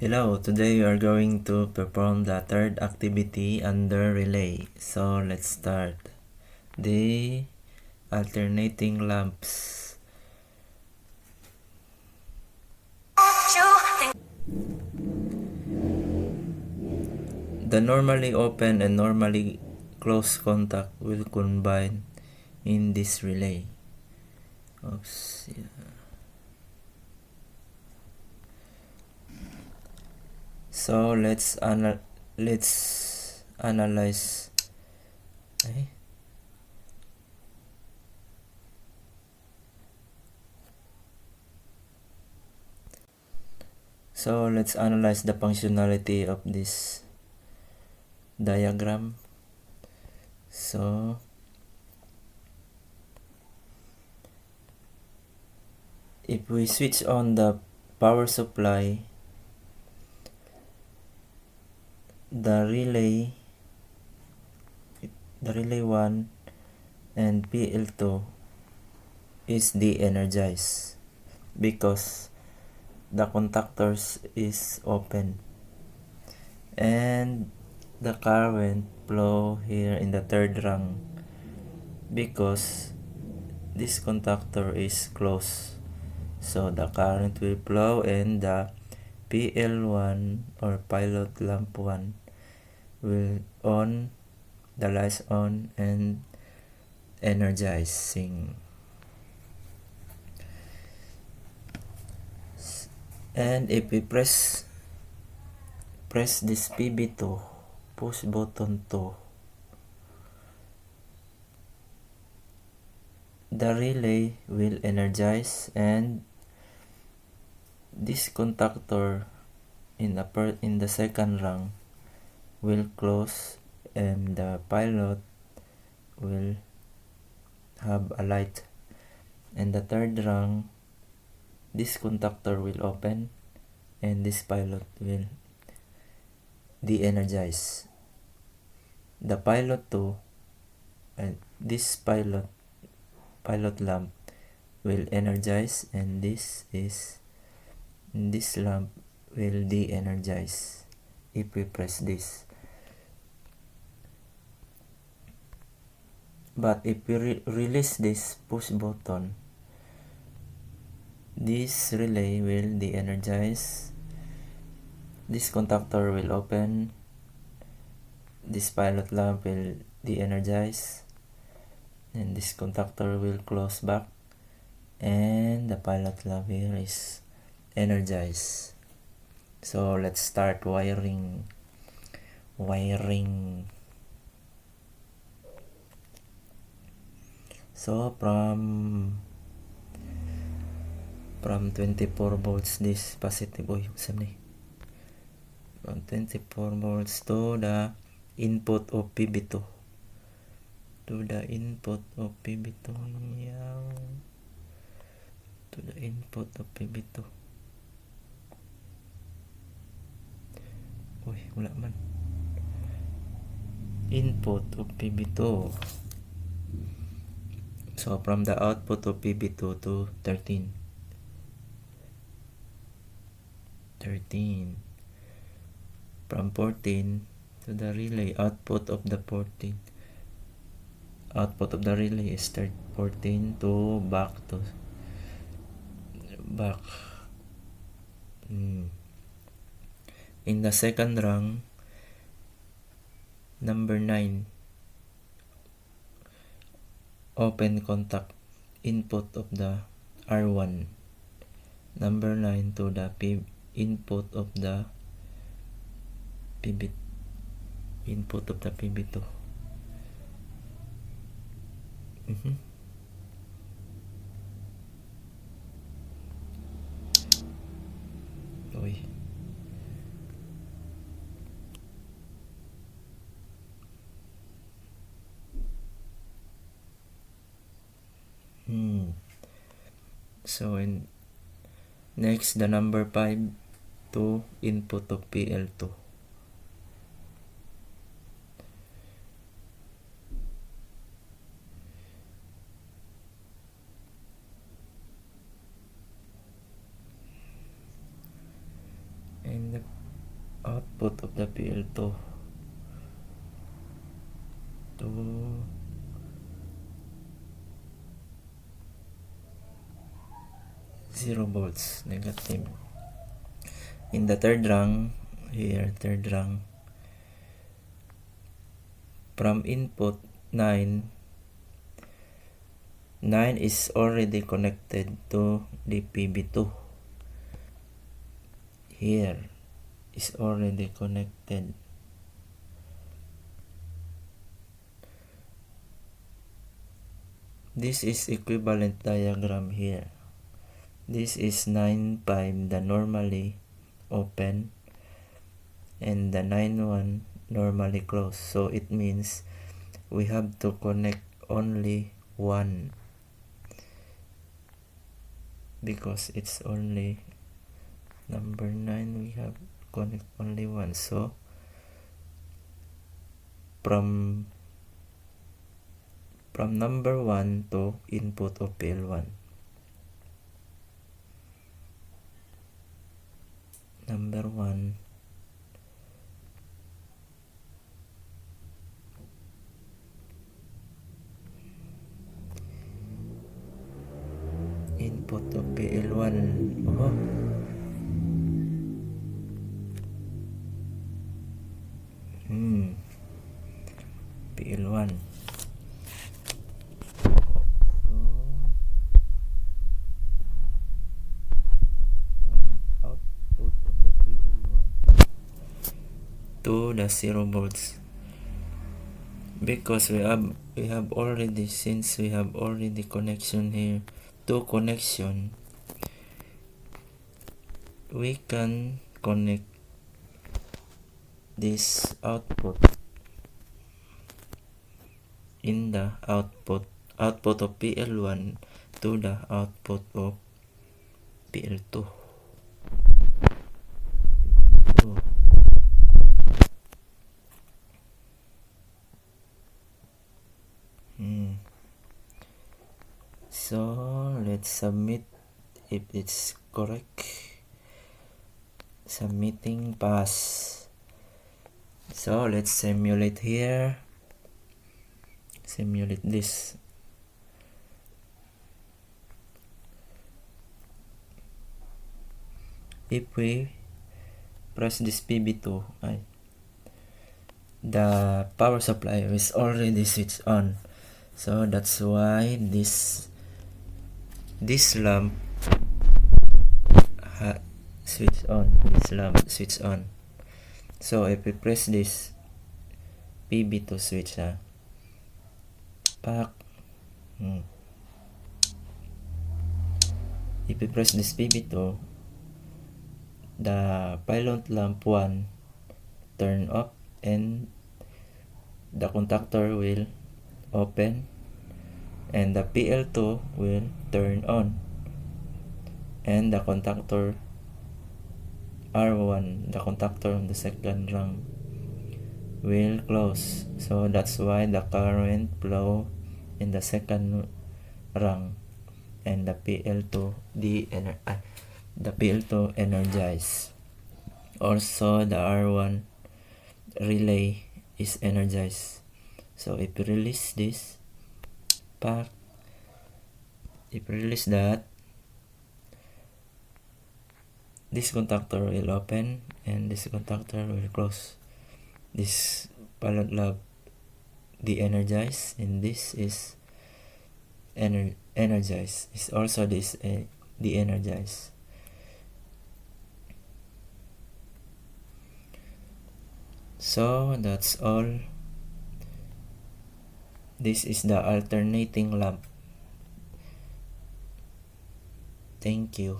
Hello, today we are going to perform the third activity under relay. So let's start. The alternating lamps. The normally open and normally closed contact will combine in this relay. Oops, yeah. So let's analyze. So let's analyze the functionality of this diagram. So if we switch on the power supply, the relay 1 and PL2 is de-energized because the contactors is open and the current flow here in the third rung because this contactor is closed, so the current will flow and the PL1 or pilot lamp 1 will on, the lights on and energizing. And if we press this PB2 push button 2, the relay will energize and this contactor in the second rung will close and the pilot will have a light, and the third rung this contactor will open and this pilot will de-energize. The pilot 2 and this pilot lamp will energize and this lamp will de-energize if we press this. But if we release this push button, this relay will de-energize, this contactor will open, this pilot lamp will de-energize, and this contactor will close back, and the pilot lamp here is energized. So let's start wiring. So from 24 volts this positive from 24 volts to the input of PB2 to the input of PB2 to the input of PB2. Wala man. Input of PB2. So from the output of PB2 to 13. From 14 to the relay output of the 14. Output of the relay is 14 to back. In the second rung, number 9, open contact input of the R1. Number 9 to the input of the PB2. So next, the number 5 to input of PL2. and the output of the PL2 to 0 volts negative. In the third rung, from input 9 is already connected to the PB2. Here is already connected. This is equivalent diagram here. This is 9.5, the normally open, and the 9.1 normally closed. So it means we have to connect only one, because it's only number 9, we have connect only one. So from number 1 to input of PL1, number 1 input of PL1. PL1. Output of the PL1 to the 0 volts, because we have already, since we have already connection here, two connection, we can connect this output in the output of PL1 to the output of PL2. So let's submit if it's correct. Submitting pass. So let's simulate here. Simulate this. If we press this PB2, the power supply is already switched on. So that's why this lamp switch on. This lamp switch on. So if we press this PB2 switch, if we press this PB2, the pilot lamp 1 turn off and the contactor will open, and the PL2 will turn on, and the contactor R1, the contactor on the second rung, will close. So that's why the current flow in the second rung, and the PL2 energized. Also the R1 relay is energized. So if you release this, if you release that, this contactor will open and this contactor will close. This pilot lamp de-energized, and this is energized. It's also this de-energized. So that's all. This is the alternating lamp. Thank you.